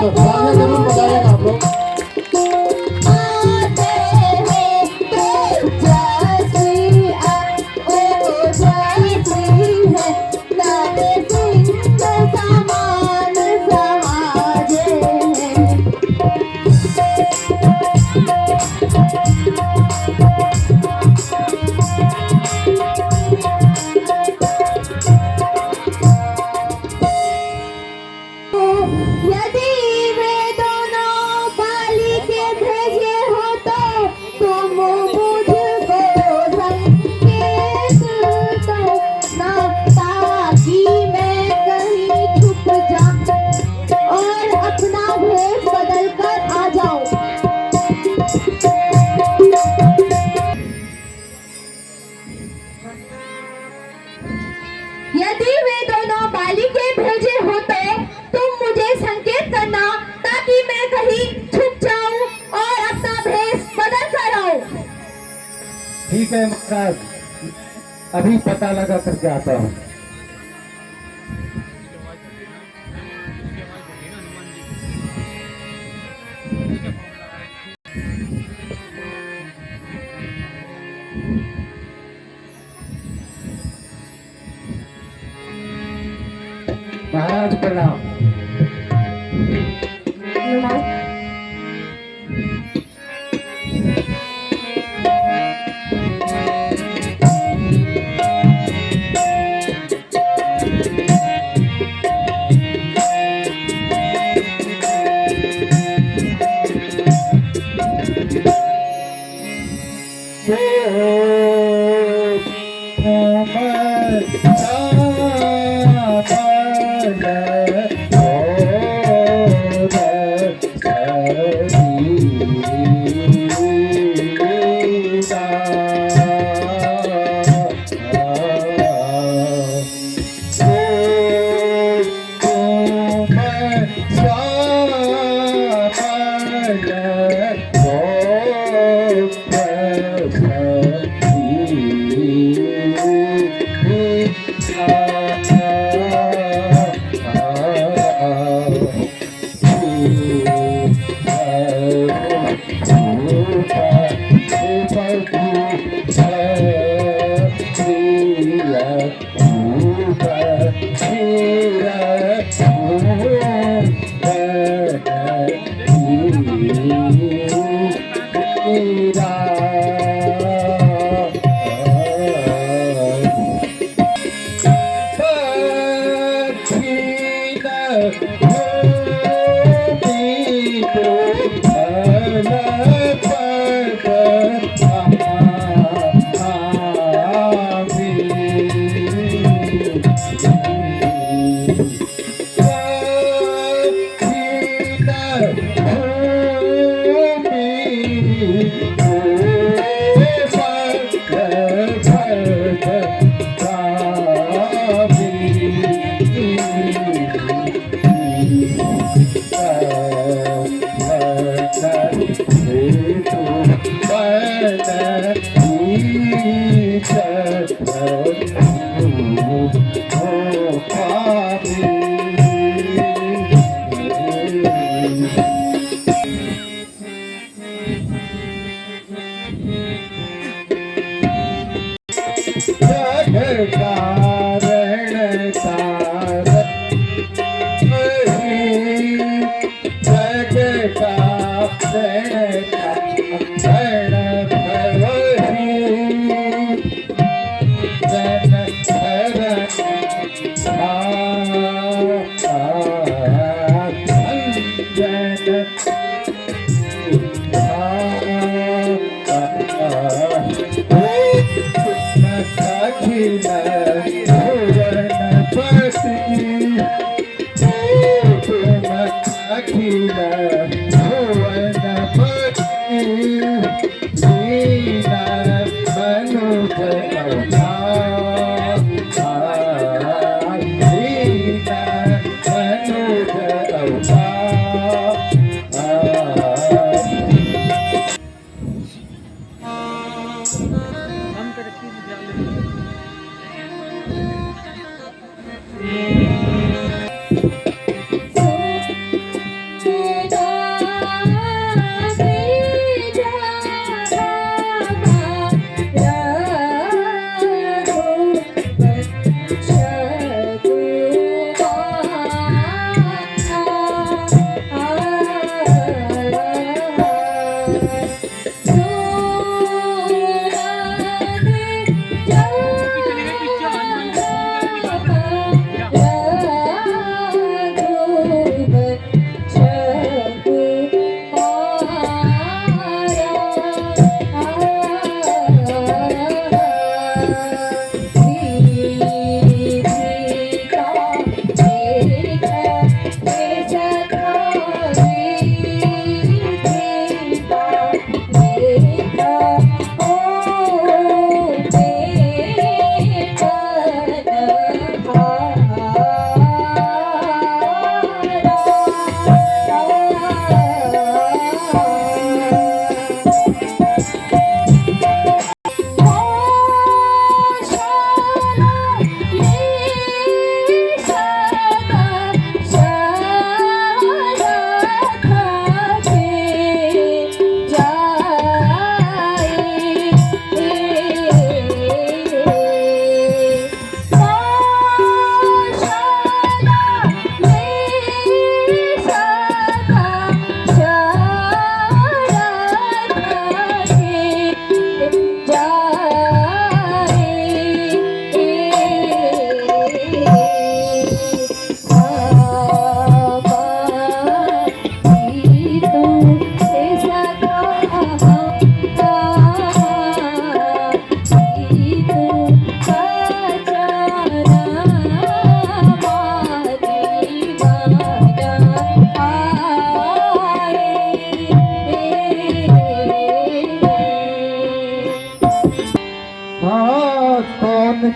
तो तालियां जरूर बजाइएगा आप लोग। यदि वे दोनों बाली के भेजे हो तो तुम मुझे संकेत करना ताकि मैं कहीं छुप जाऊं और अपना भेष बदल कर आऊं। ठीक है महाराज, अभी पता लगा करके आता हूँ। महाराज प्रणाम।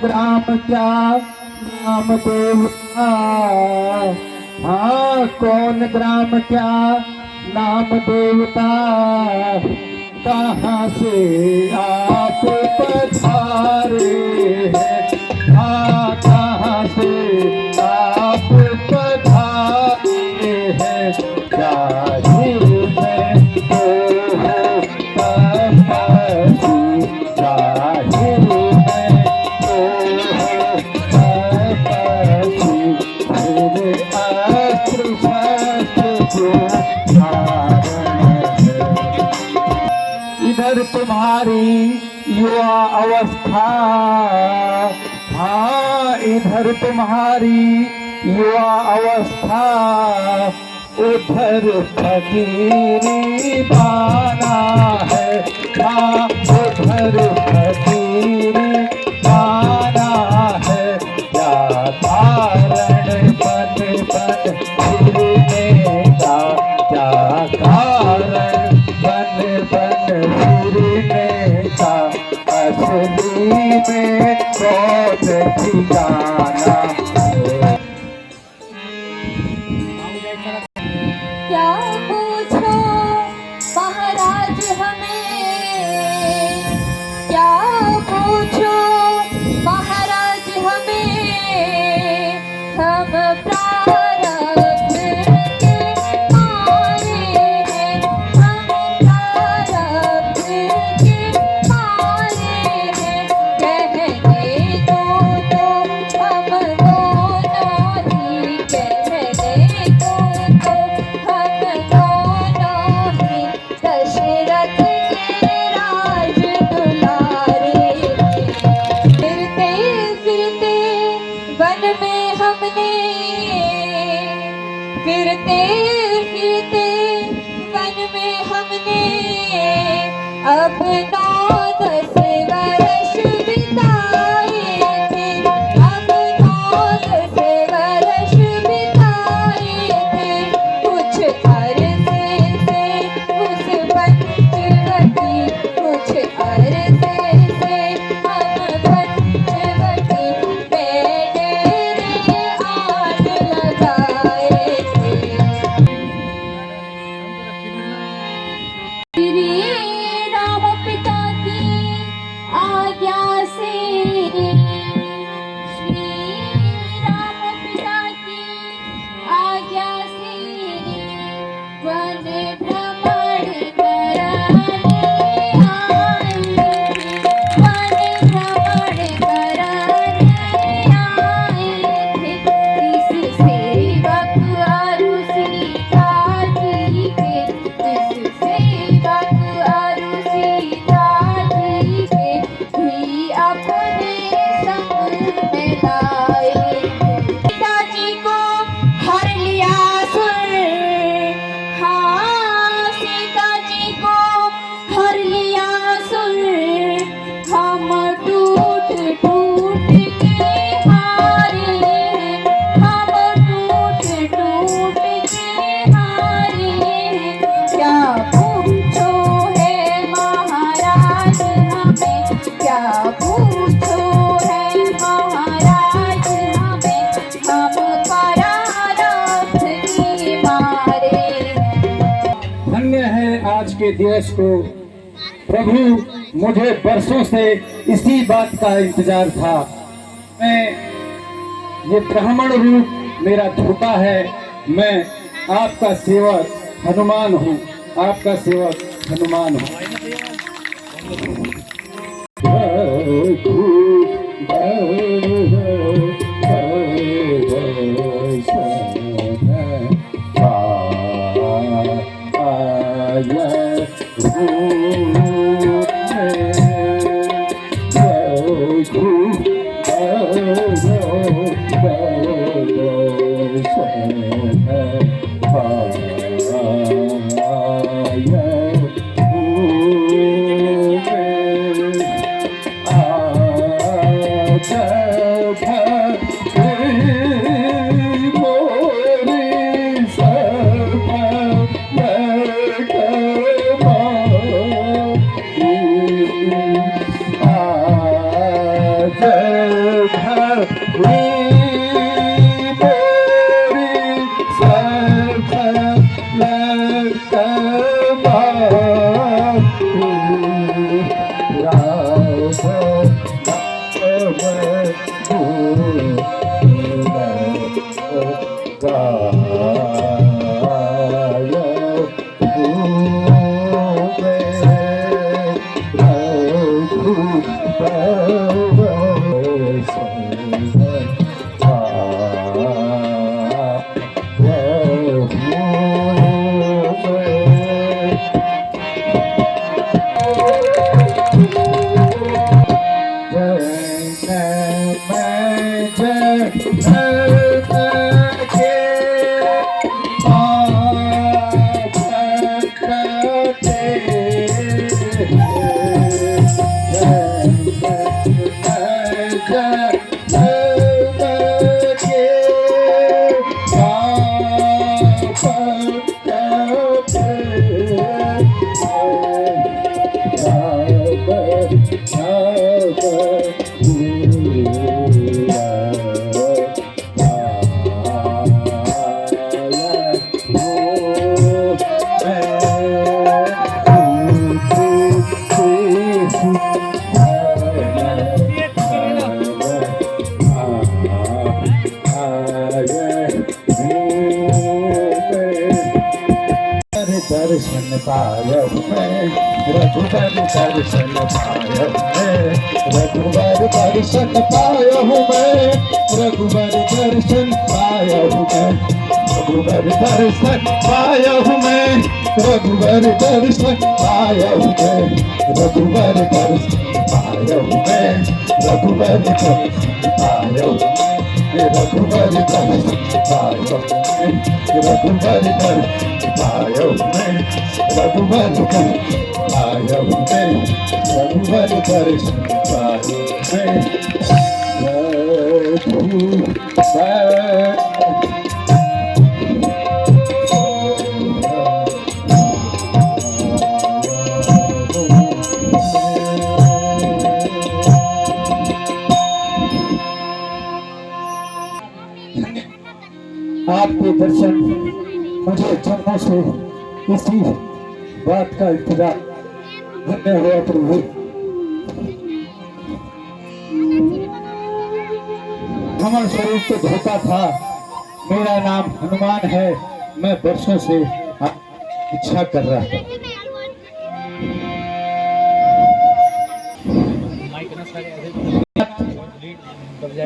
ग्राम क्या नाम देवता, हाँ कौन ग्राम क्या नाम देवता, कहाँ से आप पधारे हैं, हाँ कहाँ से आप पधारे हैं, जाहिर है तो हो तपस्वी, जाहिर है तो हो तपस्वी, मेरे अस्त्र शस्त्र जो धारण है। इधर तुम्हारी युवा अवस्था, हाँ इधर तुम्हारी युवा अवस्था, उधर फकीरी बाना है, हाँ उधर फकीरी बाना है, क्या कारण बन बन फिरने का, क्या कारण बन बन फिरने का, असली में कौन ठिकाना है। क्या पूछो महाराज हमें, क्या पूछो महाराज हमें, हम प्रारब्ध के मारे हैं, हम प्रारब्ध के मारे हैं, कहने दो तो हम दोनों ही, कहने दो तो हम दोनों ही, दशरथ के राज दुलारे हैं। फिरते फिरते वन में हमने, फिरते फिरते वन में हमने, अब 9-10 वर्ष बिताए थे, अब 9-10 वर्ष बिताए थे, कुछ अरसे से उस पंचवटी, कुछ अरसे से हम पंचवटी में डेरे आन लगाए थे। श्री राम पिता की आज्ञा से, श्री राम पिता की आज्ञा से, वन भ्रमण कराने आए थे, वन भ्रमण कराने आए थे, इस सेवक अरु सीता जी के, इस सेवक अरु सीता जी के भी अपने संग में लाए। सीता जी को हर लिया सुर, हाँ सीता जी को हर लिया सुर, हम टूट टूट के हारे हैं, हम टूट टूट के हारे हैं, क्या पूछो है महाराज हमें, क्या पूछो है महाराज हमें, हम परारब्ध की मारे हैं। धन्य है आज के दिवस को प्रभु, मुझे बरसों से इसी बात का इंतजार था। मैं ये ब्राह्मण रूप मेरा धोखा है, मैं आपका सेवक हनुमान हूँ, आपका सेवक हनुमान हूँ। जय दर्शन पायो मैं, रघुबर दर्शन पायो मैं, रघुबर दर्शन पायो मैं, रघुबर दर्शन पायो मैं, रघुबर दर्शन पायो मैं, रघुबर दर्शन पायो मैं, रघुबर दर्शन पायो मैं, रघुबर दर्शन पायो मैं, रघुबर दर्शन पायो मैं, रघुबर दर्शन पायो मैं, रघुबर दर्शन पायो मैं, रघुबर दर्शन पायो मैं, आपके दर्शन मुझे जन्मों से इसी बात का इंतजार धन्य हुआ प्रभु। हमर स्वरूप तो धोखा था, मेरा नाम हनुमान है, मैं वर्षों से इच्छा कर रहा था।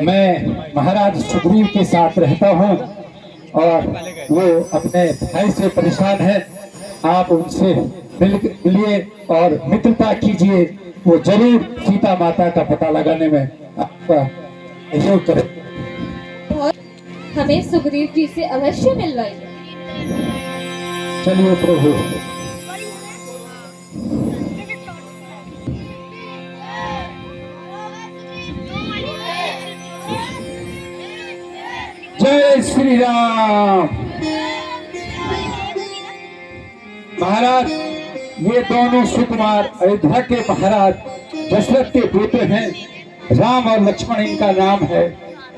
मैं महाराज सुग्रीव के साथ रहता हूँ और वो अपने भाई से परेशान है, आप उनसे मिलिए और मित्रता कीजिए, वो जरूर सीता माता का पता लगाने में आपका सहयोग करें। और हमें सुग्रीव जी से अवश्य मिलवाइए। चलिए प्रभु। जय श्री राम। महाराज, ये दोनों सुकुमार अयोध्या के महाराज दशरथ के बेटे हैं, राम और लक्ष्मण इनका नाम है।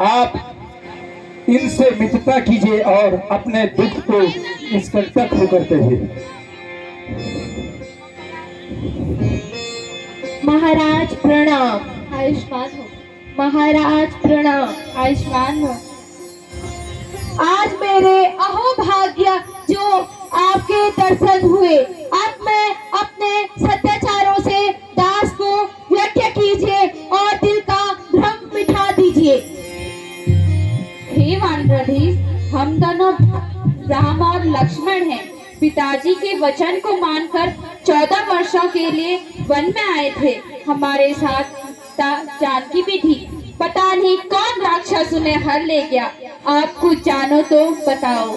आप इनसे मित्रता कीजिए और अपने दुख को इस तक हो करते हुए। महाराज प्रणाम। आयुष्मान हो। महाराज प्रणाम। आयुष्मान हो। आज मेरे अहो भाग्य जो आपके दर्शन हुए, अब मैं अपने सत्याचारों से दास को व्यक्त कीजिए और दिल का भ्रम मिटा दीजिए। हे वानरधीश, हम दोनों राम और लक्ष्मण हैं। पिताजी के वचन को मानकर 14 वर्षों के लिए वन में आए थे। हमारे साथ जानकी भी थी। पता नहीं कौन राक्षस उन्हें हर ले गया। आप कुछ जानो तो बताओ।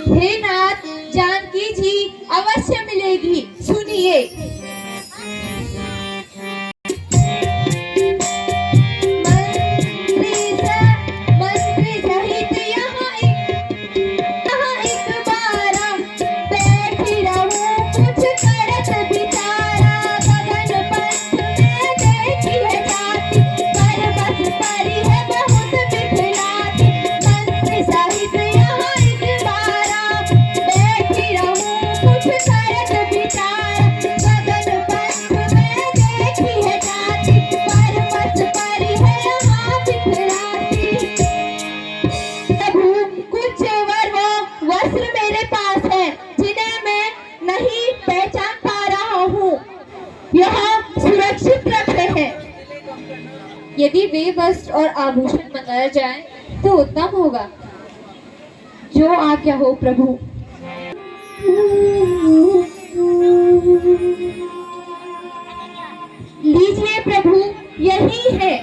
हे नाथ, जानकी जी अवश्य मिलेगी, सुनिए। मंत्री सहित यहाँ एक बारा बैठी रहूं, कुछ करत बिचारा। गगन पंथ में देखी है जाति, पर्वत परी है बहुत बिखलाती। मंत्री सहित यहाँ एक बारा बैठी रहूं, कुछ करत बिचारा। गगन पंथ में देखी है जाति, पर्वत परी है यहाँ बिखलाती। प्रभु, कुछ वस्त्र मेरे पास है जिन्हें मैं नहीं पहचान पा रहा हूँ, यहाँ सुरक्षित रखे हैं। यदि वे वस्त्र और आभूषण मंगाए जाएं तो उत्तम होगा। जो आज्ञा हो प्रभु। लीजिए प्रभु, यही है।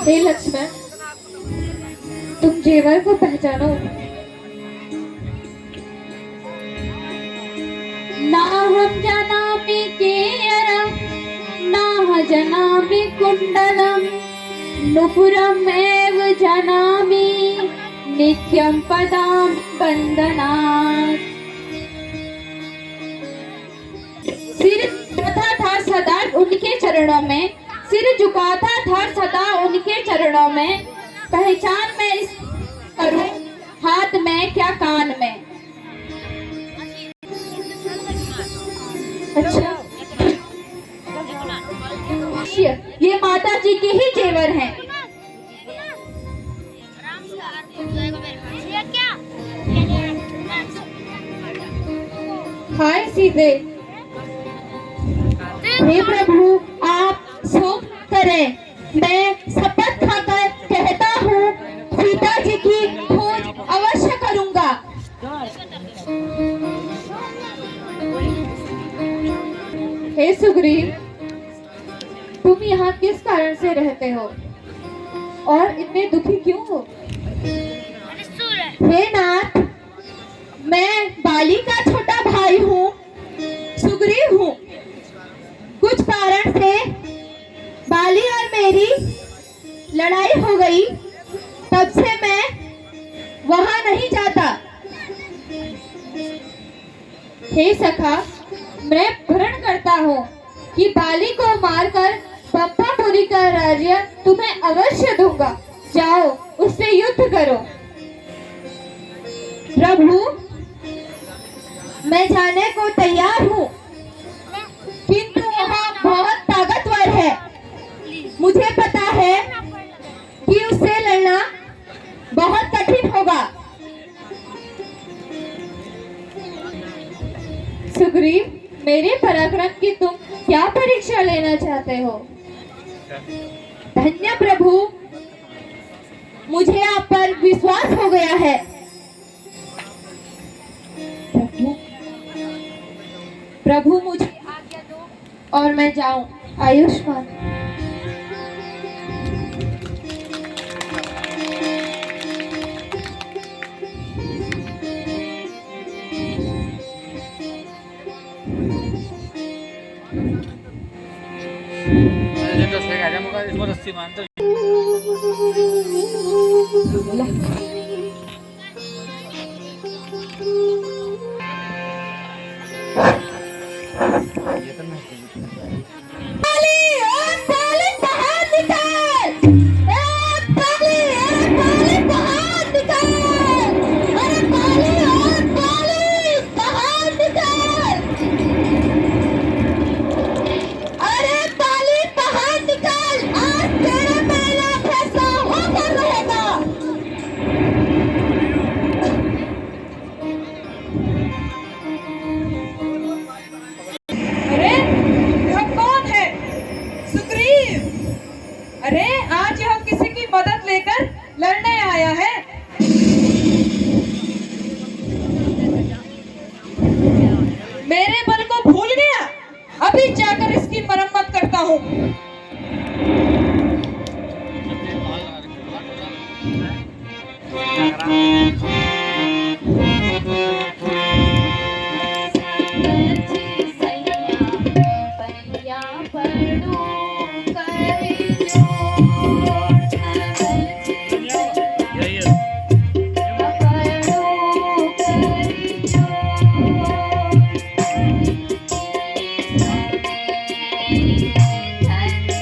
हे लक्ष्मण, तुम जेवर को पहचानो। ना हम जनामि केयरं, ना जनामि कुंडलम, नुपुरम एव जनामि नित्यं पदां बंदनात्। सिर झुकाता था सदा उनके चरणों में, सिर झुकाता था सदा उनके चरणों में। पहचान मैं इस करूं, हाथ में क्या कान में। अच्छा, अवश्य, ये माता जी के ही जेवर हैं। हाय सीधे। हे प्रभु, आप सुख करें। मैं शपथ खाकर कहता हूँ, सीता जी की खोज अवश्य करूँगा। हे सुग्रीव, तुम यहाँ किस कारण से रहते हो और इतने दुखी क्यों हो? हे नाथ, मैं बाली का छोटा भाई हूँ, सुग्रीव हूँ। कुछ कारण से बाली और मेरी लड़ाई हो गई, तब से मैं वहां नहीं जाता। हे सखा, मैं प्रण करता हूँ कि बाली को मारकर पंपापुरी का राज्य तुम्हें अवश्य दूंगा। जाओ, उससे युद्ध करो। प्रभु, मैं जाने को तैयार हूँ, किंतु वहाँ बहुत ताकतवर है। मुझे पता है कि उससे लड़ना बहुत कठिन होगा। सुग्रीव, मेरे पराक्रम की तुम क्या परीक्षा लेना चाहते हो? धन्य प्रभु, मुझे आप पर विश्वास हो गया है। प्रभु, मुझे आज्ञा दो और मैं जाऊं। आयुष्मान। अरे आज यह किसी की मदद लेकर लड़ने आया है। मेरे बल को भूल गया। अभी जाकर इसकी मरम्मत करता हूँ। Thank you.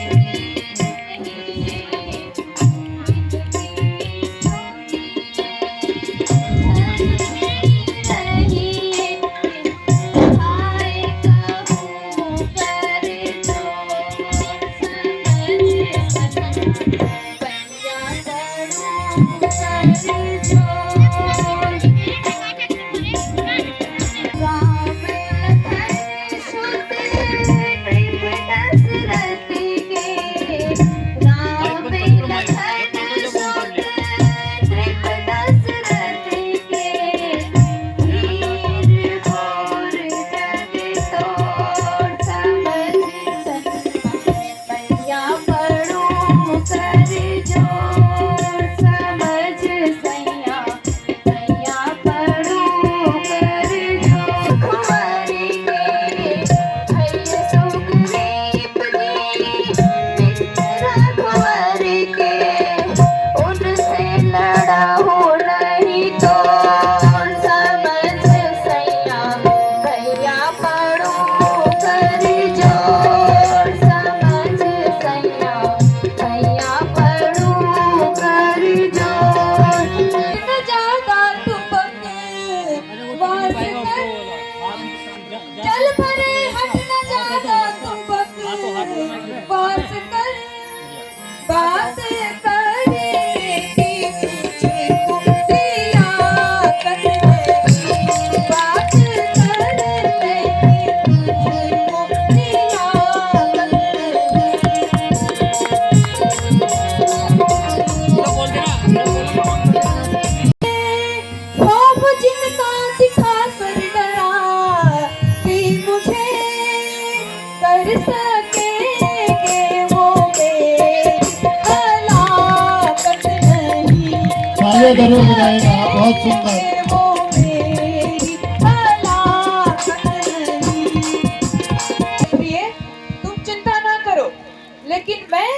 कर सकेंगे वो मेरी हलाकत नहीं, तालियां जरूर बजाएगा, बहुत सुंदर। वो मेरी हलाकत नहीं। प्रिय, तुम चिंता ना करो, लेकिन मैं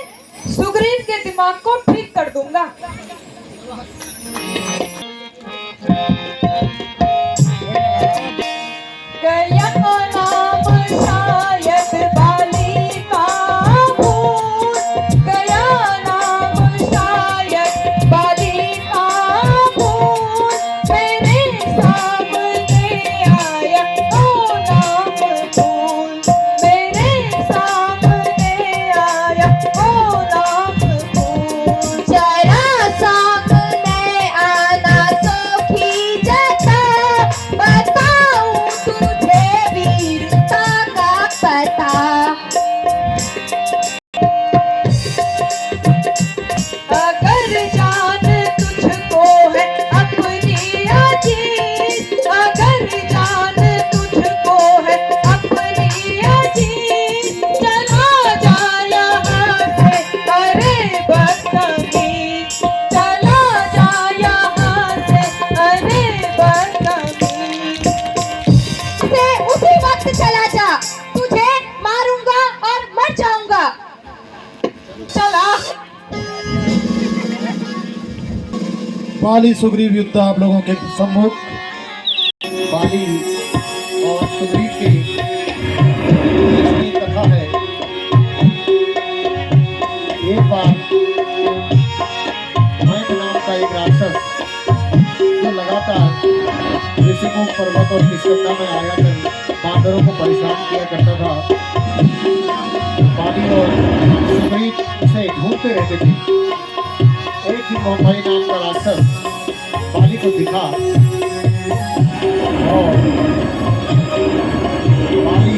सुग्रीव के दिमाग को ठीक कर दूंगा। गया नाम शायद बाली का भूल, गया नाम शायद बाली का भूल, मेरे सामने आया वो नाम भूल, मेरे सामने आया वो नाम भूल। जरा सामने आना सखी जता, बताऊं तुझे वीरता का पता। अगर जान तुझको है अपनी अजीज, अगर जान तुझको है अपनी अजीज, चला जा यहाँ से अरे बदतमीज, चला जा यहाँ से अरे बदतमीज। से उसी वक्त चला जा, तुझे मारूंगा और मर जाऊंगा। चला। बाली सुग्रीव युद्ध आप लोगों के सम्मुख। बाली और सुग्रीव की बीच की कथा है। एक बार मैक नाम का एक राक्षस जो लगातार ऋषिकों पर्वत और किष्किंधा में आया कर बांदरों को परेशान किया करता था, बाली और सुग्रीव उसे ढूंढते रहते थे। एक दिन मोहम्मई नाम का राक्षस बाली को दिखा और बाली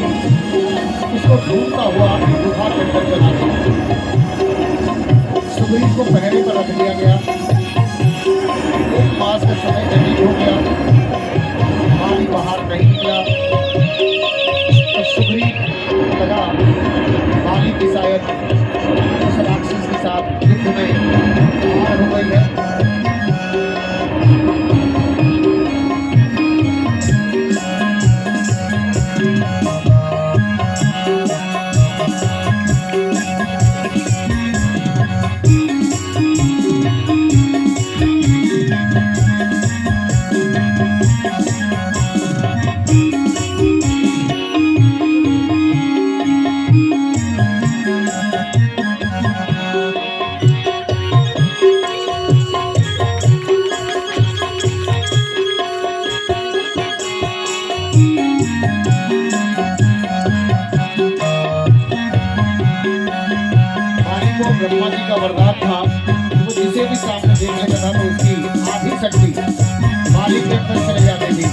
उसको ढूंढता हुआ गुफा के अंदर चला गया। सुग्रीव को पहरे पर रख दिया गया। एक मास का समय व्यतीत हो गया, बाली बाहर नहीं निकला। तो सुग्रीव लगा बाली की शायद उस राक्षस के साथ युद्ध में हार हो गई है। ब्रह्मा जी का वरदान था, वो जिसे भी सामने देख लेता था तो उसकी आधी शक्ति बाली के अंदर चले जाती थी।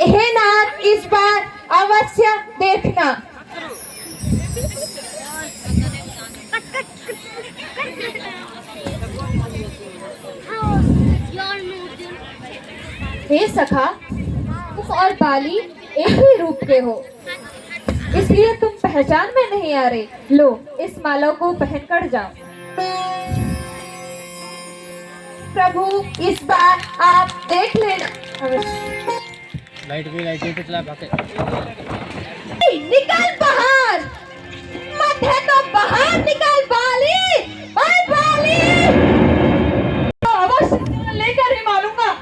हे नाथ, इस बार अवश्य देखना। हे सखा, तुम और बाली एक ही रूप के हो, इसलिए तुम पहचान में नहीं आ रहे। लो, इस माला को पहनकर जाओ। प्रभु इस बार आप देख लेना। लाइट पे चला भागे। निकल बाहर, मत है तो बाहर निकल बाली, ओए बाली। अवश्य लेकर ही मारूंगा।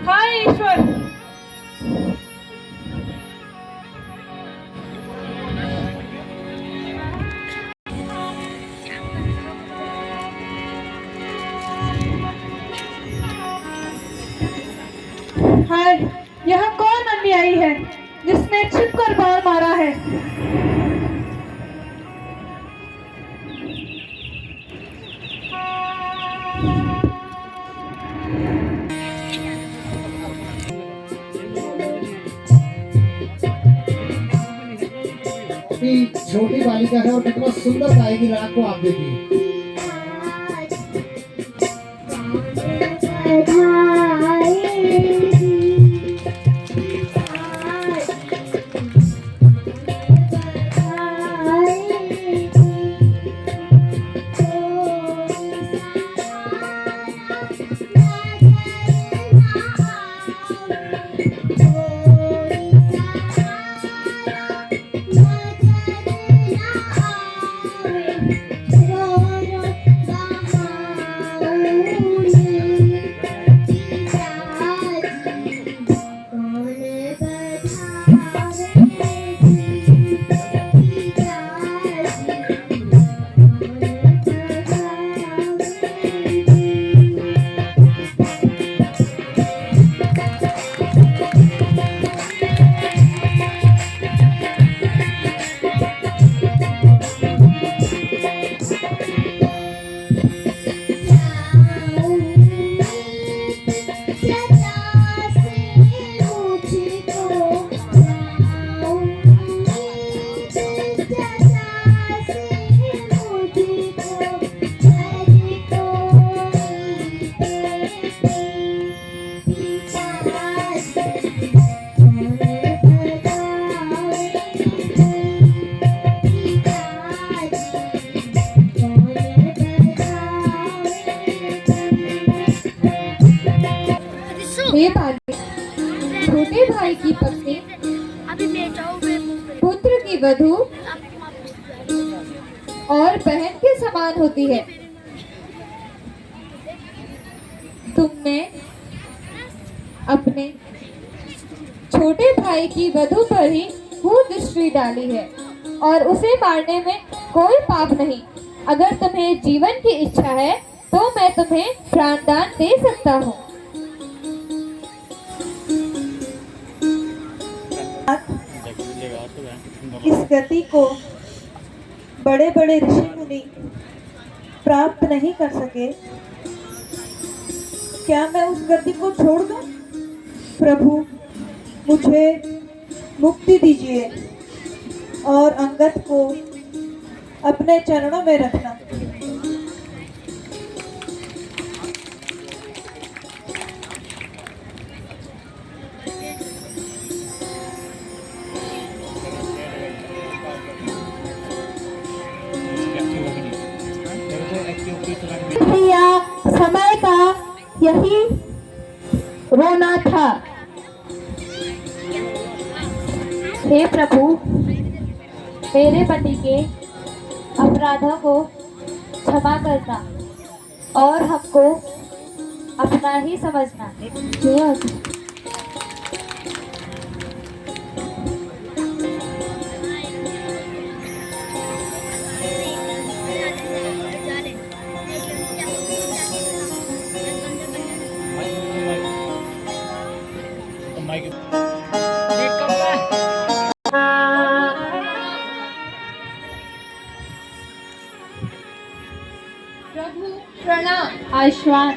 हाय ईश्वर। हाय, यह कौन अन्यायी है जिसने छिपकर बाण मारा है? छोटी बालिका है और कितना सुंदर गाएगी राग को आप देखिए। हे भाग्य, छोटे भाई की पत्नी पुत्र की वधू और बहन के समान होती है। तुमने अपने छोटे भाई की वधू पर ही भूत दृष्टि डाली है और उसे मारने में कोई पाप नहीं। अगर तुम्हें जीवन की इच्छा है तो मैं तुम्हें प्राणदान दे सकता हूँ। इस गति को बड़े बड़े ऋषि मुनि प्राप्त नहीं कर सके, क्या मैं उस गति को छोड़ दूं? प्रभु मुझे मुक्ति दीजिए और अंगद को अपने चरणों में रखना। भैया समय का यही रोना था। हे प्रभु, मेरे पति के अपराधों को क्षमा करना और हमको अपना ही समझना। प्रभु प्रणाम। आयुष्मान।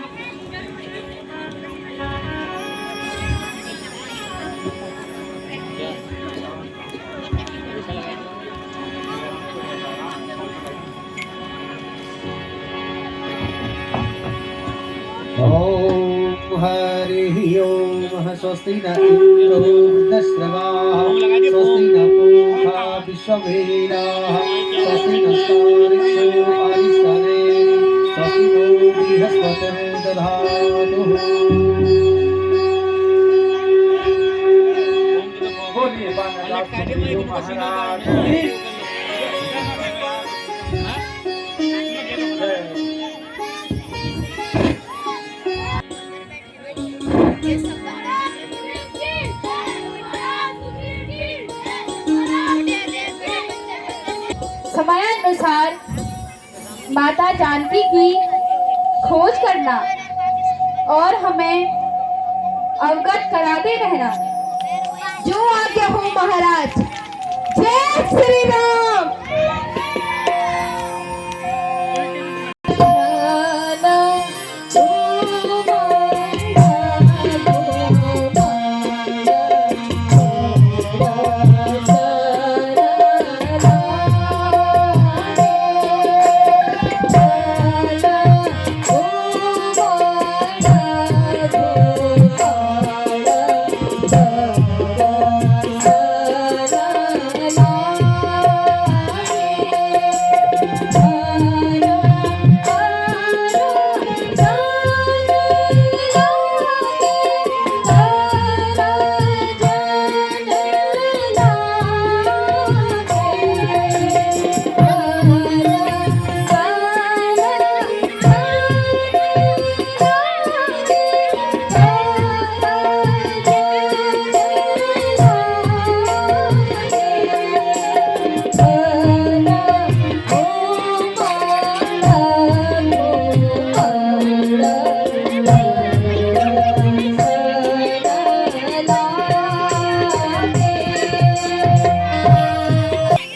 ओम हरि ओम। स्वस्ति न इंद्रो वृद्धश्रवाः स्वस्ति न पूषा विश्ववेदाः स्वस्ति नस्तारिक्षो अरिष्टने स्वस्ति नो बृहस्पतिर्दधातुः बोलिए बालाजी महाराज की। समयानुसार माता जानकी की खोज करना और हमें अवगत कराते रहना। जो आज्ञा हो महाराज। जय श्री राम।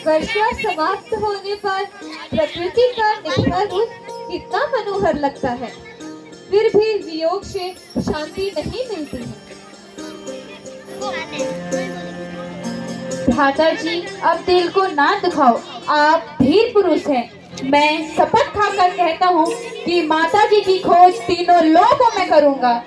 वर्षा समाप्त होने पर प्रकृति का निखरा रूप कितना मनोहर लगता है, फिर भी वियोग से शांति नहीं मिलती है। भ्राता जी, अब दिल को ना दुखाओ। आप धीर पुरुष हैं। मैं शपथ खाकर कहता हूँ कि माता जी की खोज तीनों लोकों में करूँगा।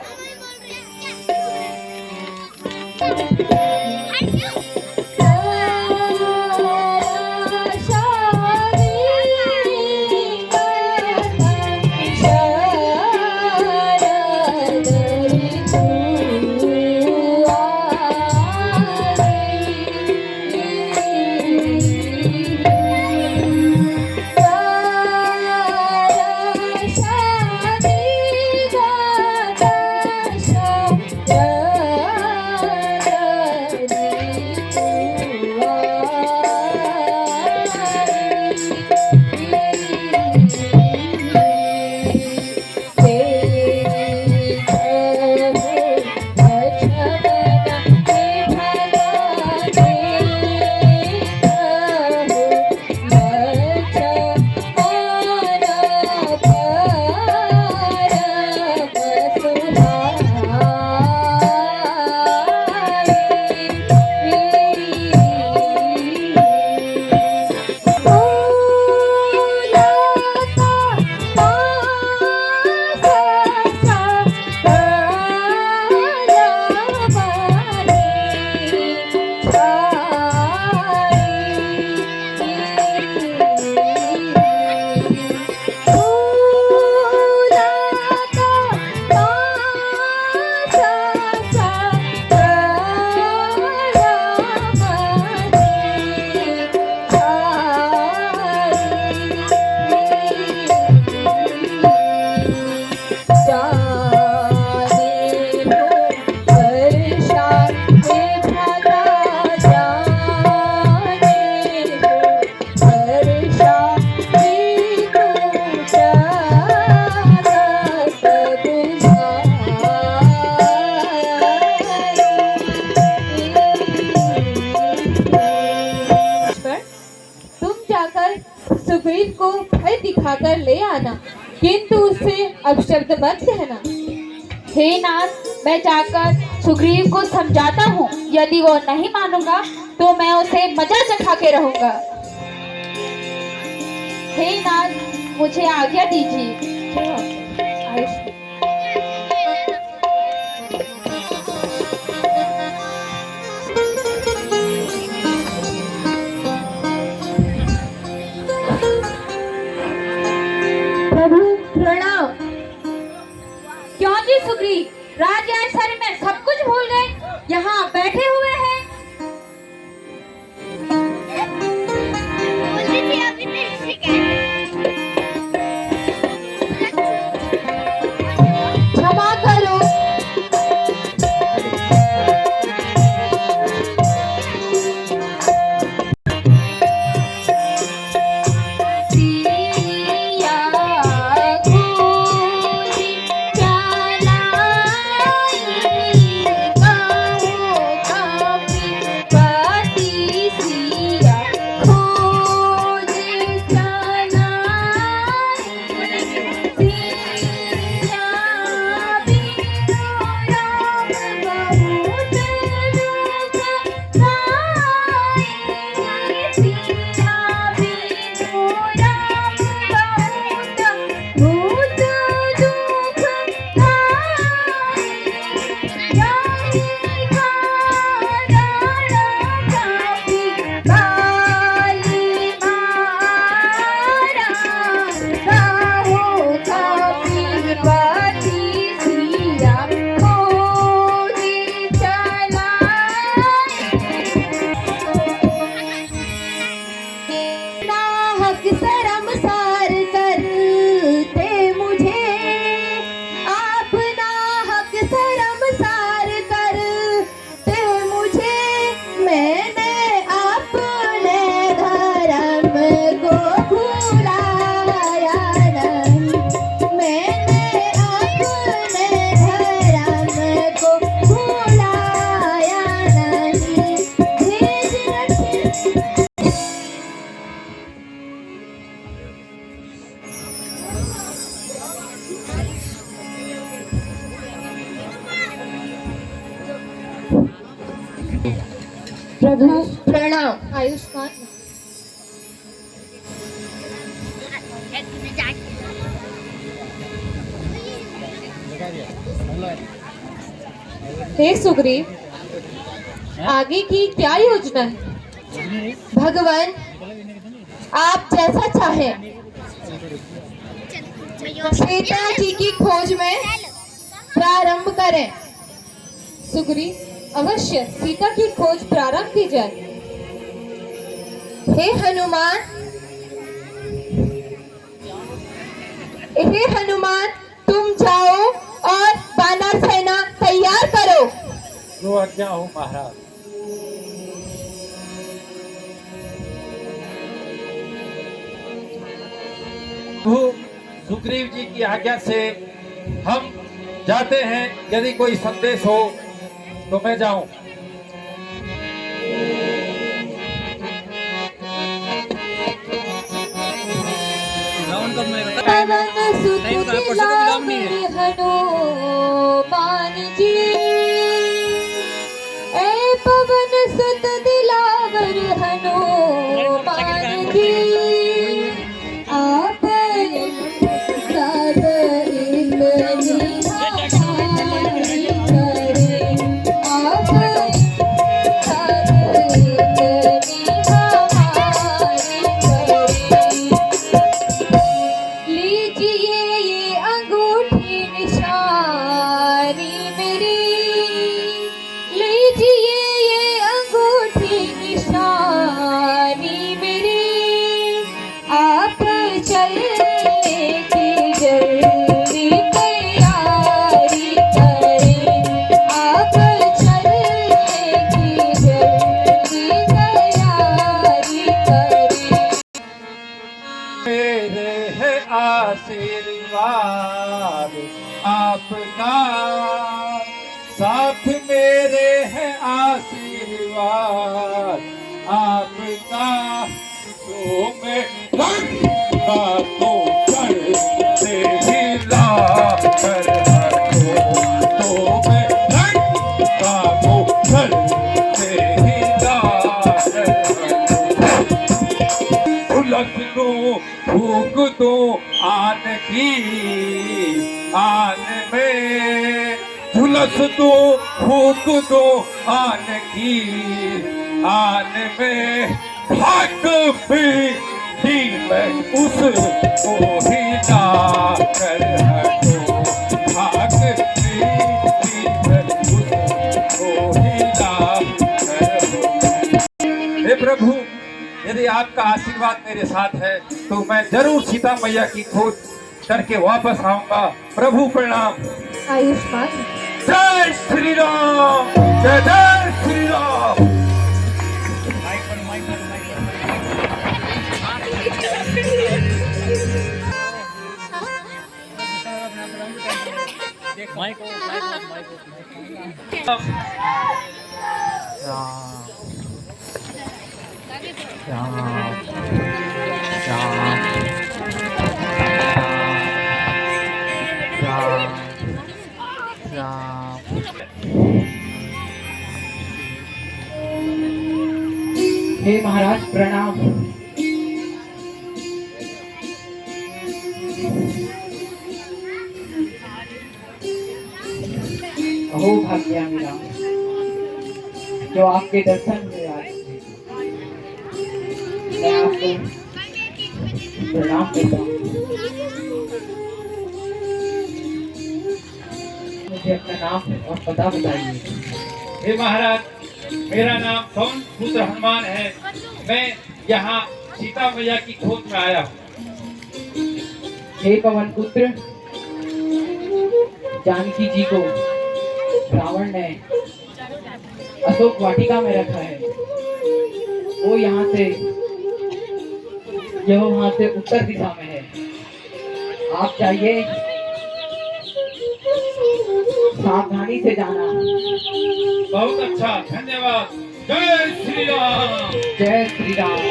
को भय दिखाकर ले आना, किंतु उससे अपशब्द मत कहना। हे नाथ, मैं जाकर सुग्रीव को समझाता हूँ। यदि वो नहीं मानूंगा तो मैं उसे मजा चखा के रहूंगा। हे नाथ, मुझे आज्ञा दीजिए। आयुष्मान। प्रभु प्रणाम। क्यों जी सुग्रीव, राजयाशरी में सब कुछ भूल गए, यहाँ बैठे हुए हैं। क्षमा करो। प्रभु प्रणाम। आयुष्मान। हे सुग्रीव, आगे की क्या योजना है? भगवान, आप जैसा चाहें। सीता जी की खोज में प्रारंभ करें। सुग्रीव, अवश्य सीता की खोज प्रारंभ की जाए। हे हनुमान, तुम जाओ और वानर सेना तैयार करो। जो आज्ञा हो महाराज। प्रभु सुग्रीव जी की आज्ञा से हम जाते हैं। यदि कोई संदेश हो तो मैं जाऊं। रावण कब में पवन सुत नहीं, परसों को दिलावर राम नहीं है। हनुमान जी, ए पवन सुत दिलावर हनुमान जी, आप सब इतनी हमारी करें, आप सब इतनी हमारी करें। लीजिए ये अंगूठी निशानी मेरी, लीजिए ये अंगूठी निशानी मेरी, आप चलने की जल्दी तैयारी करें, आप चलने की जल्दी तैयारी करें। मेरे है आशीर्वाद आपका, साथ मेरे है आशीर्वाद आपका, तो मैं फूक दो आन की आन में, झुलस दो फूक दो आन की आन में, भाग भी में उसको हिला कर हटो, भाग भी में उसको हिला कर हटो। हे प्रभु, यदि आपका आशीर्वाद मेरे साथ है तो मैं जरूर सीता मैया की खोज करके वापस आऊंगा। प्रभु प्रणाम। आयुष्मान। जय श्री राम, जय जय श्री राम। माइक हे महाराज प्रणाम। अहो भाग्या मेरा, जो आपके दर्शन में आज मैं आपको प्रणाम करता हूँ। मुझे अपना नाम और पता बताइए। हे महाराज, मेरा नाम पवन पुत्र हनुमान है। मैं यहाँ सीता मैया की खोज में आया हूँ। हे पवन पुत्र, जानकी जी को रावण ने अशोक वाटिका में रखा है। वो यहाँ से, यह वहाँ से उत्तर दिशा में है। आप चाहिए सावधानी से जाना। बहुत अच्छा, धन्यवाद। जय श्री राम। जय श्री राम।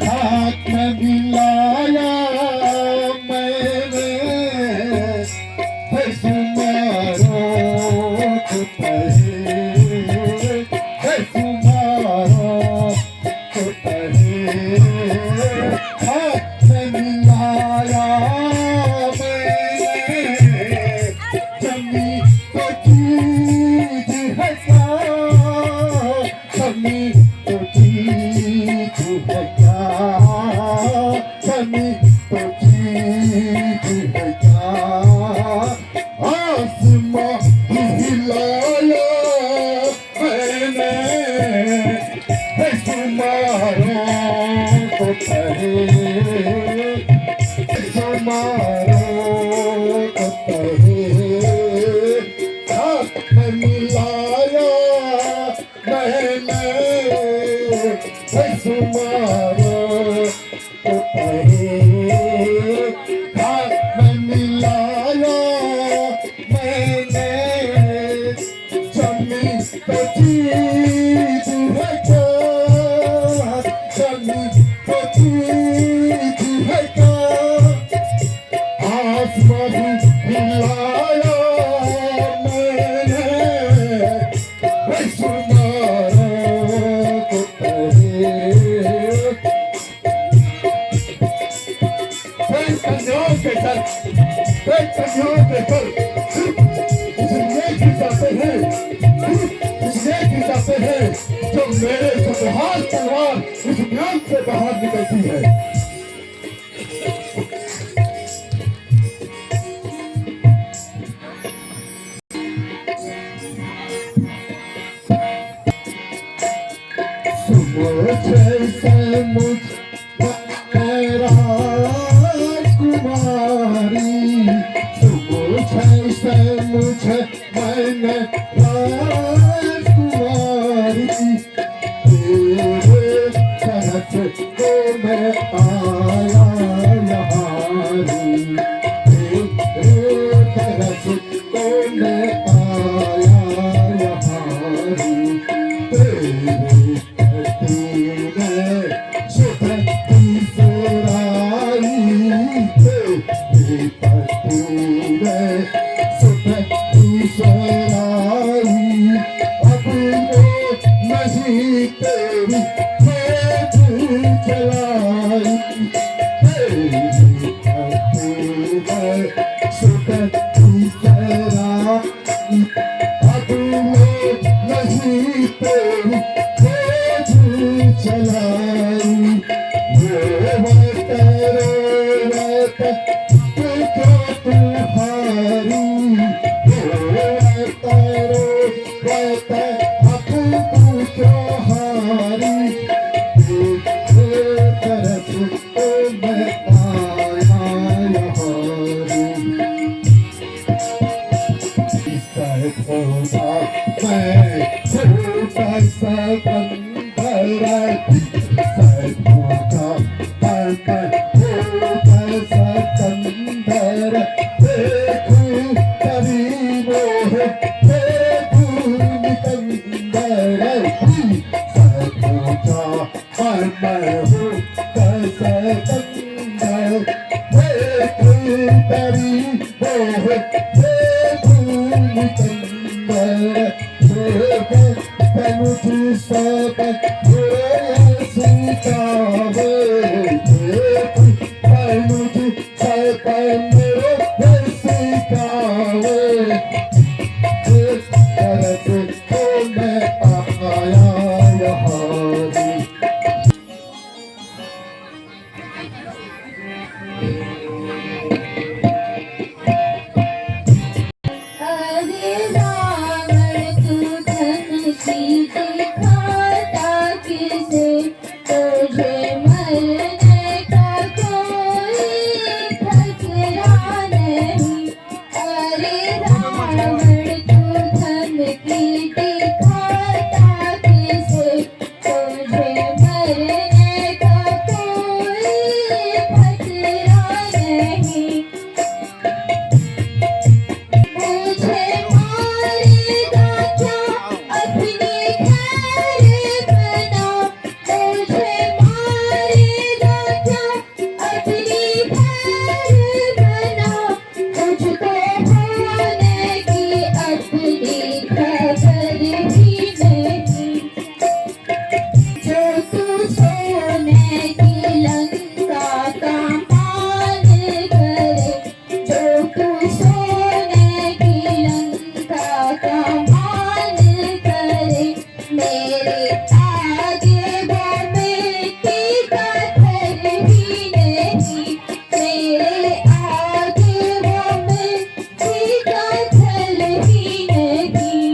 हाथ मिलाया मैंने, तुम्हारो तुम्हारो हाथ मिलाया मैंने, जमी तो चीज है क्या, जमी तो चीज है क्या, जमी तो चीज है क्या, आसमां हिलाया मैंने, तुम्हारो को कहे, तुम्हारो को कहे, हाथ मिलाया मैंने, तुम्हारो को कहे, हाथ मिलाया मैंने, जमी तो चीज है क्या, जमी तो चीज है क्या, आसमां हिलाया मैंने, तुम्हारो को कहे। कन्याओं के सर, कन्याओं के सर, इसलिए खिंचाते हैं, इसलिए खिंचाते हैं, जो मेरे सुबहार तलवार इस म्यान से बाहर निकलती है। मुझे से मुझ राजकुमारी, मुझे से मुझे मैंने राजकुमारी, तेरे तरफ को मैं आया यहाँ, तेरे तरफ को मैं आया यहाँ, तेरे ईश्वर अरे रावण तू धन सीते खाता किसे, तुझे मरने का कोई खतरा नहीं। अरे रावण तू धन सीते खाता किसे, तुझे मरने का कोई खतरा नहीं। मुझे मारेगा क्या अपनी खैर बना, मुझे मारेगा क्या अपनी खैर बना, मुझको होने की अपनी खबर भी नहीं। जो तू सोने की लंका का मान करे, जो तू सोने की लंका का मान करे, मेरे आगे वो मिट्टी का घर ही नहीं। मेरे आगे वो मिट्टी का घर ही नहीं।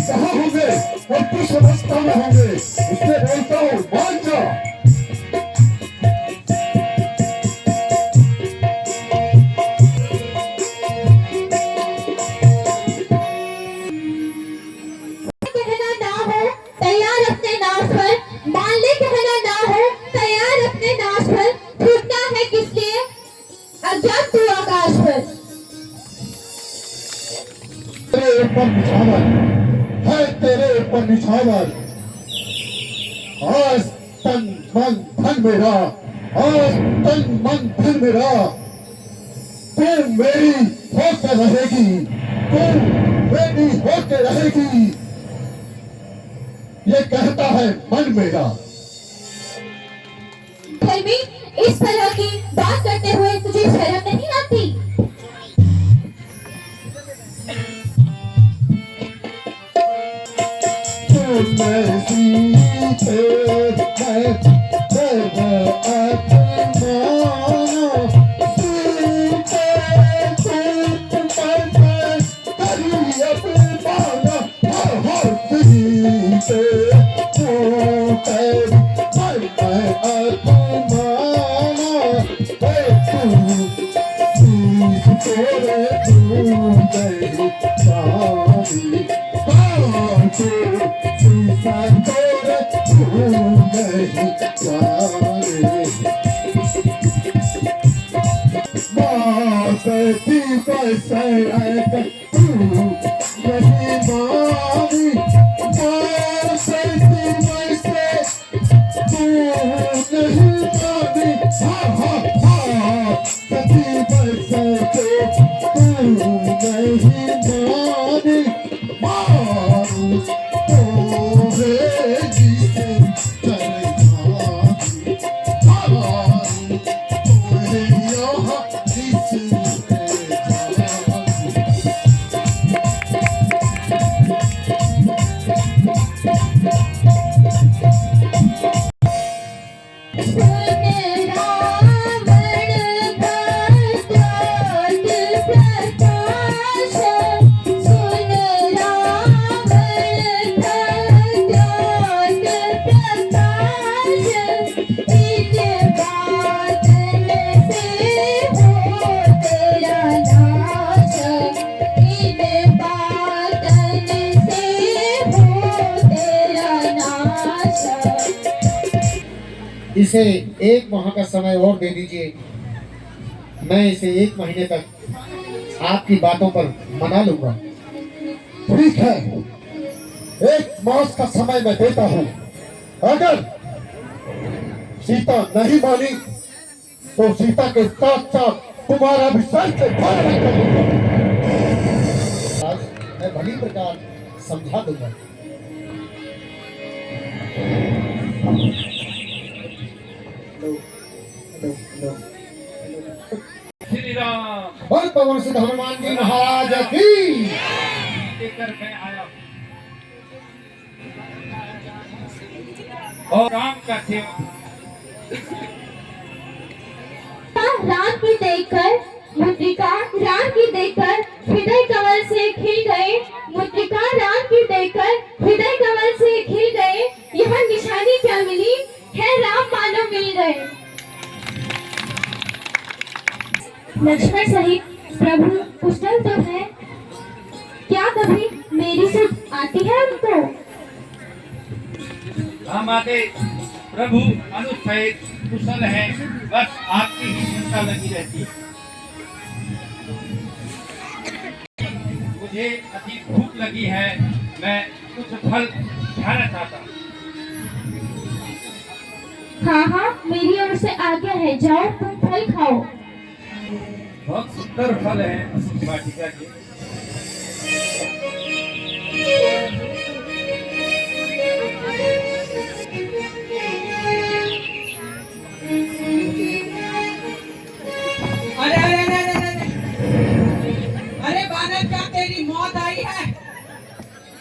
कहाँ होंगे और किस अवस्था में होंगे, इसलिए बोलता हूँ मान जा। ऊपर निछावर, है तेरे ऊपर निछावर। आज तन मन धन मेरा, आज तन मन धन मेरा, तू मेरी होकर रहेगी, तू मेरी होकर रहेगी, ये कहता है मन मेरा। घर में इस तरह की बात करते हुए तुझे शर्म नहीं आती? इसे 1 माह का समय और दे दीजिए, मैं इसे 1 महीने तक आपकी बातों पर मना लूंगा। ठीक है, 1 मास का समय मैं देता हूँ। अगर सीता नहीं मानी तो सीता के साथ साथ तुम्हारा भी सर से फाड़ कर लूंगा। आज मैं भली प्रकार समझा दूंगा। श्री राम। और पवन सुत हनुमान जी महाराज की लेकर मैं आया हूँ और राम का सेवा। राम की देखकर मुद्रिका, राम की देखकर हृदय कमल से खिल गए, मुद्रिका राम की देखकर हृदय कमल से खिल गए। यह निशानी क्या मिली है, राम मानो मिल गए। लक्ष्मण सहित प्रभु कुशल तो है, क्या कभी मेरी सुध आती है उनको? हम आते प्रभु अनुसहित कुशल है, बस आपकी ही चिंता लगी रहती है। मुझे अति भूख लगी है, मैं कुछ फल खाना चाहता हूँ। हाँ हाँ, मेरी ओर से आज्ञा है, जाओ तुम फल खाओ। बहुत सुंदर फल है वाटिका के। अरे बानर, क्या तेरी मौत आई है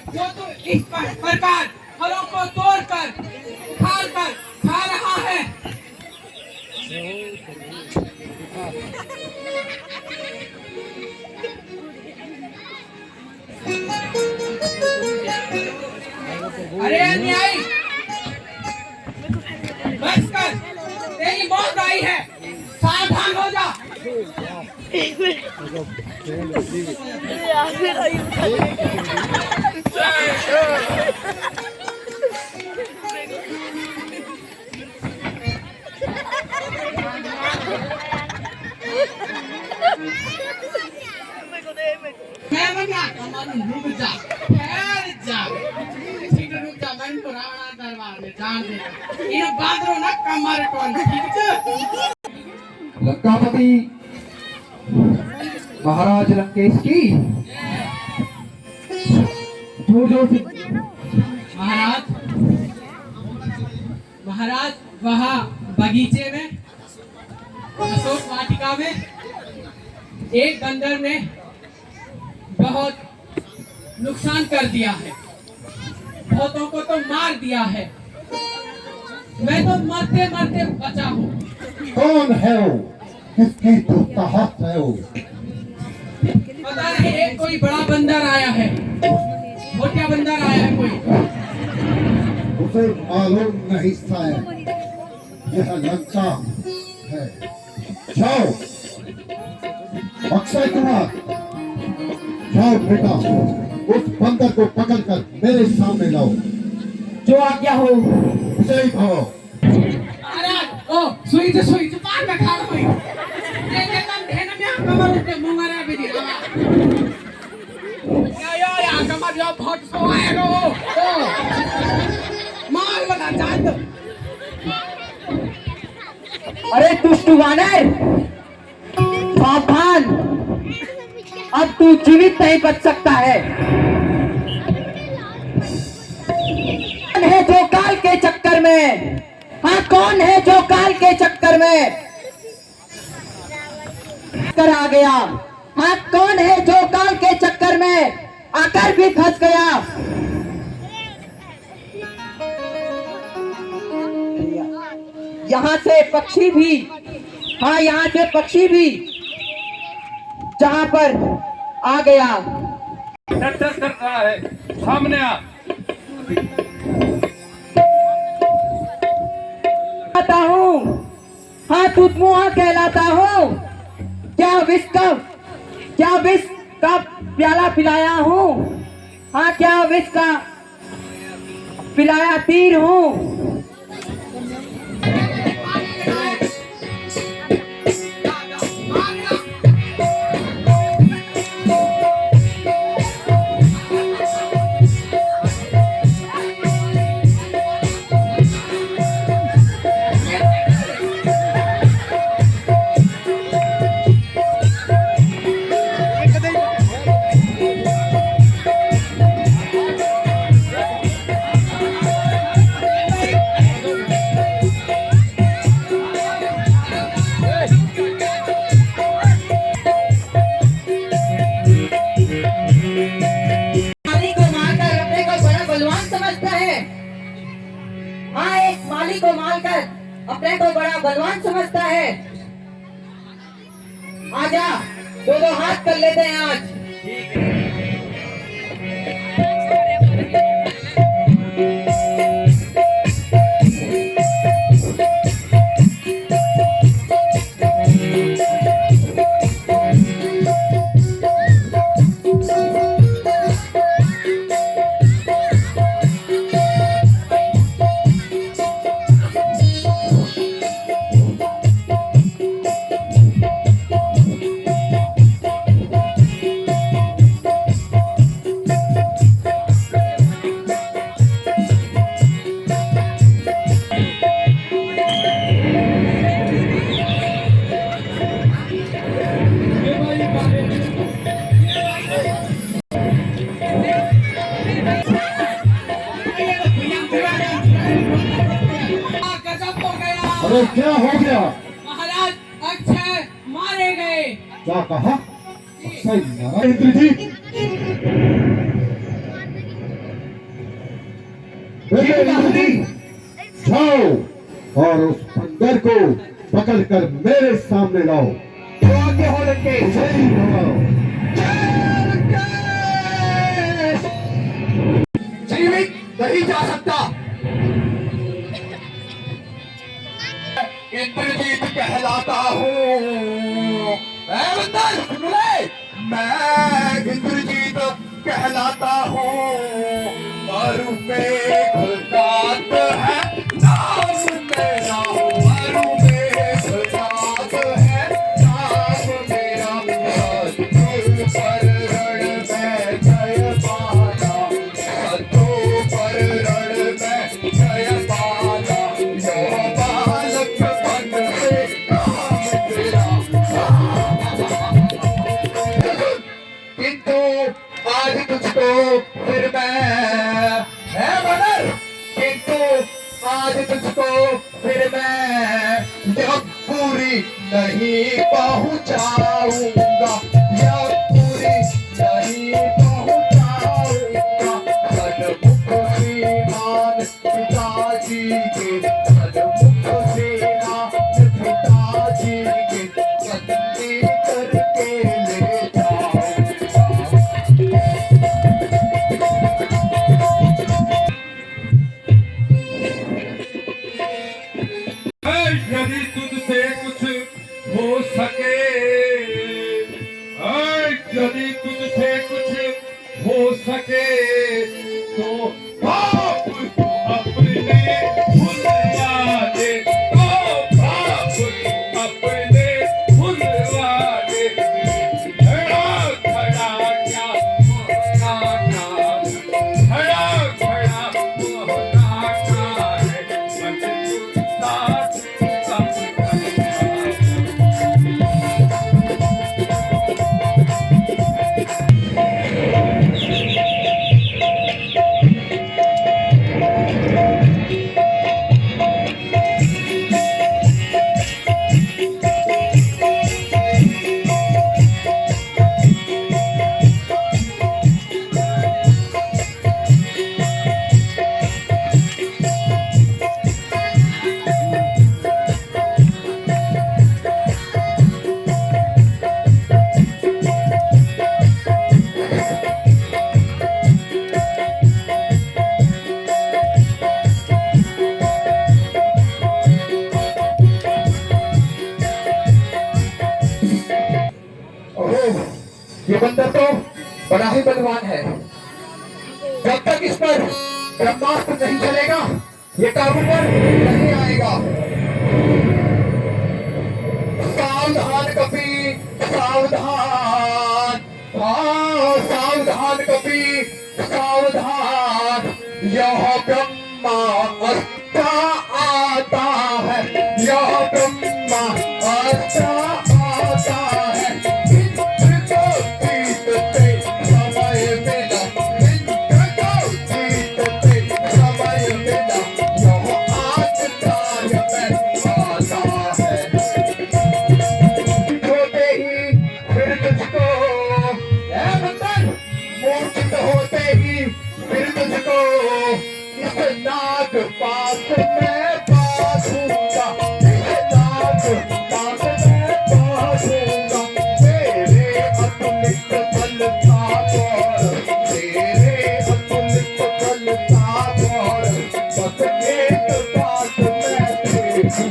जो तू इस प्रकार फलों को तोड़कर खा रहा है? अरे अन्यायी, बस कर, तेरी मौत आई है, सावधान हो जा। मैं क्या कमर रुक जा ठहर जा ठीक रुक जा मैं तो रावणा दरबार में जान दे इन बादरों ना कमर कौन ठीक है लंकापति महाराज लंकेश की जोर से महाराज महाराज वहाँ बगीचे में अशोक वाटिका में एक बंदर ने बहुत नुकसान कर दिया है बहुतों को तो मार दिया है मैं तो मरते मरते बचा हूँ कौन है वो? किसकी दुस्साहस है वो? पता नहीं एक कोई बड़ा बंदर आया है मोटा बंदर आया है कोई उसे मालूम नहीं शायद यह लंका है। जाओ अक्षय कुमार, जाओ बेटा उस बंदर को पकड़कर मेरे सामने लाओ। जो आज्ञा हो। विजयी भव। महाराज ओ सुई पार में खड़ा हुई ये तन ध्यान में कमर उठे मुंगरा भी दी या कमर यो बहुत सो आएगा ओ मार बता जान दो अरे दुष्ट वानर, सावधान, अब तू जीवित नहीं बच सकता है। कौन है जो काल के चक्कर में, हाँ कौन है जो काल के चक्कर में कर आ गया, हाँ कौन है जो काल के चक्कर में आकर भी फंस गया। यहाँ से पक्षी भी, हाँ यहाँ से पक्षी भी जहाँ पर आ गया। टक्कर कर रहा है सामने आ। कहता हूँ, हाँ तुतमुहा कहलाता हूँ। क्या विष का प्याला पिलाया हूँ, हाँ क्या विष का पिलाया तीर हूँ। माली को मारकर अपने को बड़ा बलवान समझता है। आजा दो हाथ कर लेते हैं आज। अरे क्या हो गया? महाराज अक्षय मारे गए। क्या कहा? अक्षय मारा? इंद्रजीत जाओ और उस बंदर को पकड़कर मेरे सामने लाओ। आगे हो लगे जीवित नहीं जा सकता। इंद्रजीत कहलाता हूँ। मैं इंद्रजीत कहलाता हूँ। मारू में खुदात है नाम मेरा। मारू में खुदात है नाम मेरा। पर रण में पहुंचाऊंगा या पूरी नहीं पहुंचाऊंगा सन्मुख श्रीमान पिताजी के सन्मुख श्रीमान पिताजी के वंदे करके ले यदि तुझसे कुछ हो सके, यदि तुझसे कुछ हो सके तो बाप को अपने भुलवा दे, तो बाप को अपने भुलवा दे। खड़ा खड़ा क्या मोहना क्या, खड़ा खड़ा मोहना क्या है, मन तुझसा सब ये बंदर तो बड़ा ही बलवान है। जब तक इस पर ब्रह्मास्त्र नहीं चलेगा ये काबू पर नहीं आएगा। सावधान कपी सावधान, हाँ सावधान कपी सावधान, यह ब्रह्मास्त्र आता है, यह ब्रह्मास्त्र आता है। पास में बांधूंगा, नाग पास में बांधूंगा, तेरे अतुलित बल का गौर, तेरे अतुलित बल का गौर, बस एक बात मैं देखूं।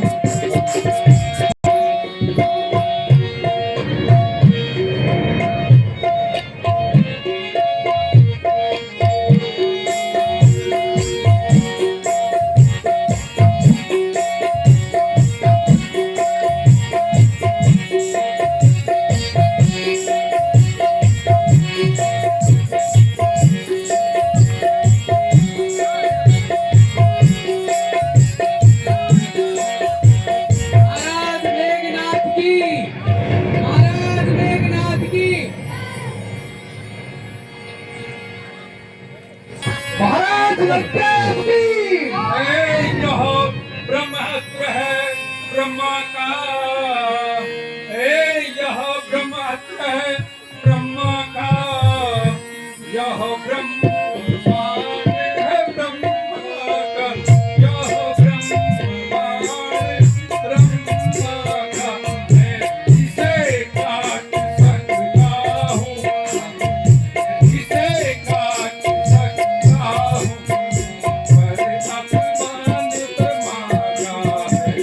महाराज यह ब्रह्मास्त्र है ब्रह्मा का, यह ब्रह्मास्त्र है ब्रह्मा का, यह ब्रह्मा है ब्रह्मा का, यह ब्रह्मा का, मैं इसे काट सकता हूँ, इसे काट सकता हूँ, पर अपमान तुम्हारा है।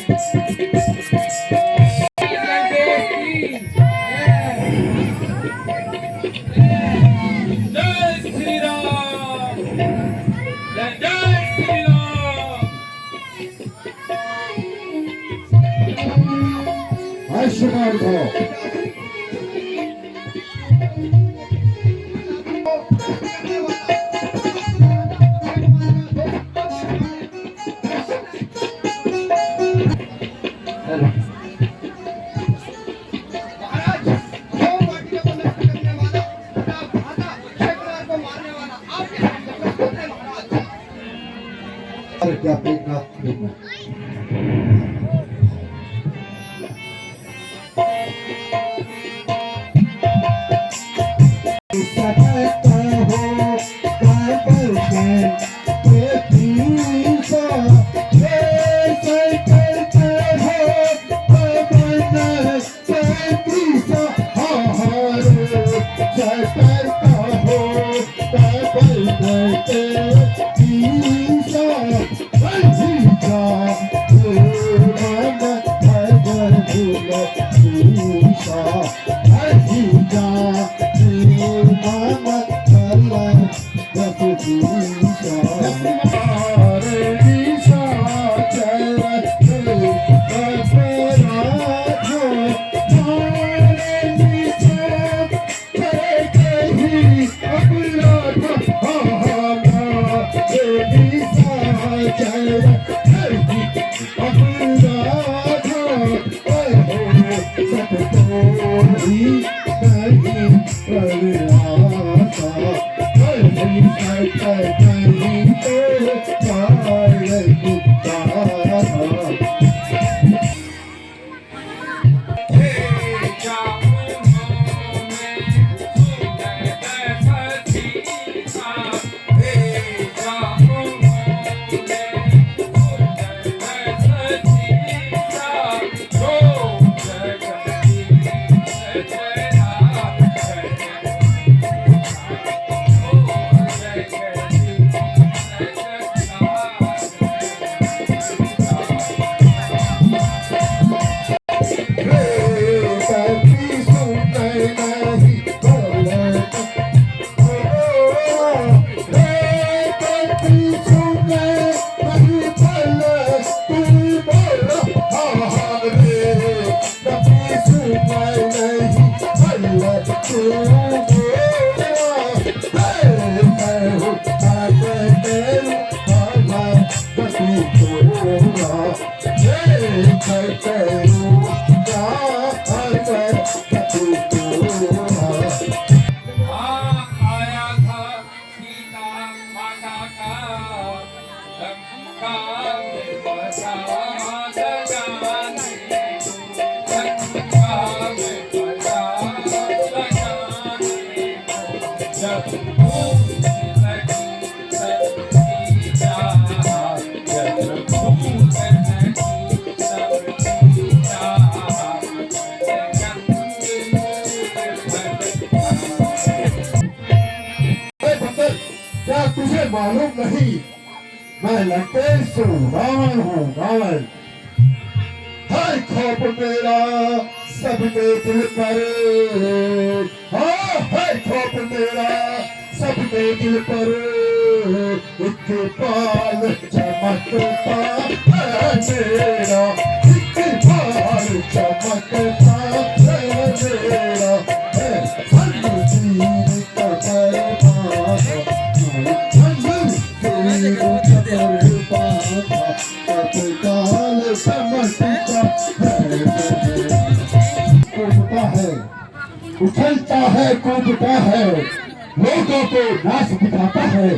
तू मैं हूँ आया था सीता माता का लंका में बसा लगाने को, लंका में बसा लगाने को, जब भूख लगी सबकी चाह, जब भूख लगी सबकी चाह, बंदर, क्या तुझे मालूम नहीं मैं लंकेश रावण हूँ रावण। हर खौफ मेरा सबके दिल पर, हाँ हर खौफ मेरा सबके दिल पर, एक बाल चमकता है मेरा, एक बाल चमकता है मेरा, उछलता है कूदता है लोगों को नाच दिखाता है,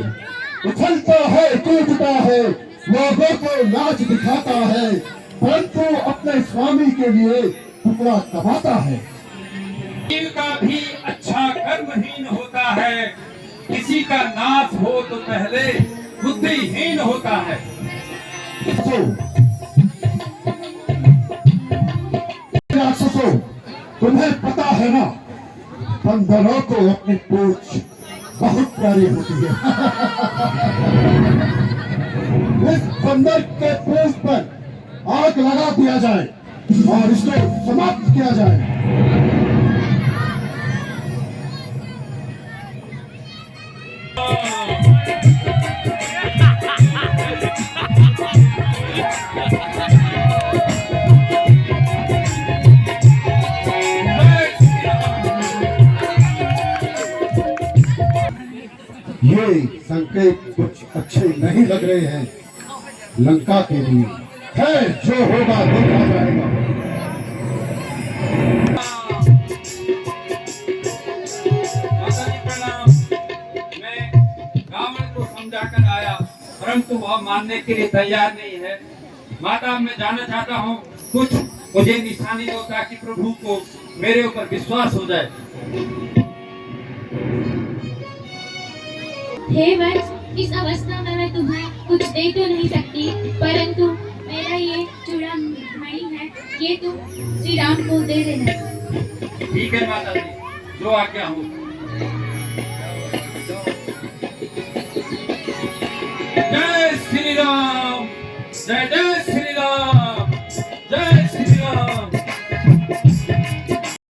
उछलता है कूदता है लोगों को नाच दिखाता है, परंतु अपने स्वामी के लिए टुकड़ा दबाता है। जीव का भी अच्छा कर्महीन होता है, किसी का नाश हो तो पहले बुद्धिहीन होता है। राक्षसों, तुम्हें पता है ना बंदरों को अपनी पूंछ बहुत प्यारी होती है। इस बंदर के पूंछ पर आग लगा दिया जाए और इसको समाप्त किया जाए। ये संकेत कुछ अच्छे नहीं लग रहे हैं लंका के लिए। खैर जो होगा देखा जाएगा। मैं रावण को समझाकर आया, परंतु वह मानने के लिए तैयार नहीं है। माता, मैं जानना चाहता हूँ, कुछ मुझे निशानी दो ताकि प्रभु को मेरे ऊपर विश्वास हो जाए। हे वत्स, इस अवस्था में मैं तुम्हें कुछ दे तो नहीं सकती, परंतु मेरा ये चूड़ामणि है, ये तुम श्री राम को दे देना। ठीक है माता जी, जो आज्ञा हो। जय श्री राम, जय जय